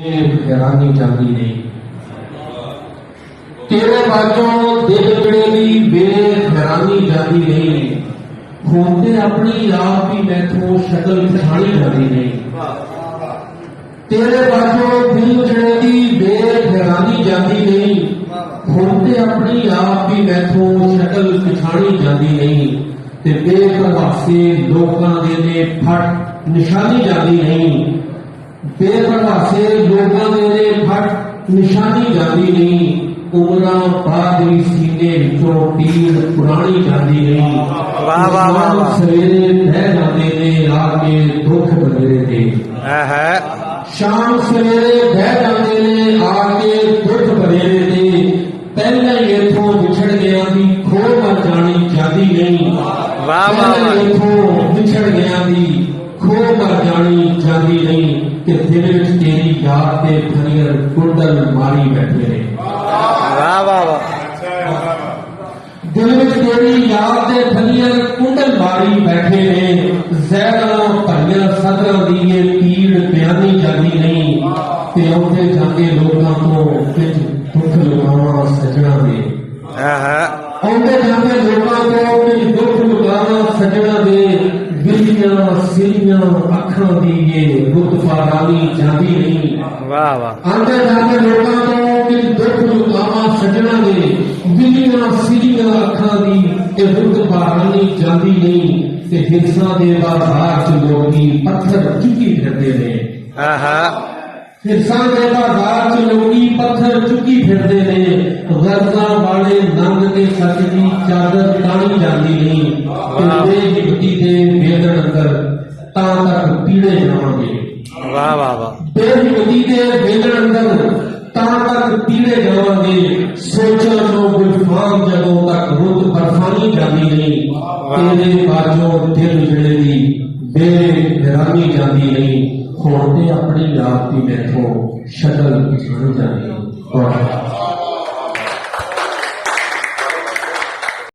हैरानी जाती नहीं तेरे बाजों दिल जड़े दी बेहरानी जाती नहीं होते अपनी आप ही मैथों शक्ल पछाणी जाती नहीं तेरे बाजों दिल जड़े दी बेहरानी जाती नहीं होते अपनी आप ही मैथों शक्ल पछाणी जाती नहीं ते बेप्रवासे लोकां दे ने फट निशानी जाती नहीं बेप्रवासे लोकां दे ने फट निशानी जाती नहीं उमरा बाद भी सीने विचों पीड़ पुरानी जाती नहीं वाह वाह वाह वाह सवेरे बह जाते ने आके दुख बदले थे शाम सवेरे बह जाते ने आके दुख बदले थे पहले इथों विछड़ गया दी खो मर जानी जाती नहीं वाह वाह वाह इथों विछड़ गया दी खो मर जानी जाती नहीं कि दिल विच तेरी याद ते फनियर कुंडल मारी बैठे ने वाह वाह वाह दिल विच तेरी याद ते फनियर कुंडल मारी बैठे ने ज़हरां भरियां सदरां दी ये पीड़ बयानी जाती नहीं ते आउंदे जांदे लोकां तो विच दुख लुकावां सजना दे आउंदे जांदे लोकां तो विच दुख लुकावां सजना दे बिलियां सिलियां अखां दी ये रुतफारानी जाती नहीं वाह वाह आंदे जांदे लोकां तो विच दुख लुकावां सजना दे बिलियां सिलियां अखां दी ये रुतफारानी जाती नहीं ते हिरसां दे बाजार च लोकी पत्थर चुकी फिरदे ने हिरसां दे बाजार च लोकी पत्थर चुकी फिरदे ने गरजा वाले नंग के सच दी चादर टाणी जाती नहीं ते बेहिबती दे वेदन अंदर तां तक पीड़े जावांगे वाह वाह वाह बेहिबती दे वेदन अंदर तां तक पीड़े जावांगे सोचां नो गुलफाम जदों तक रुत बरफानी जाती नहीं तेरे बाजों दिल जड़े दी बेहरानी जाती नहीं होते अपनी आप की मैथों शक्ल पछाणी जाती नहीं।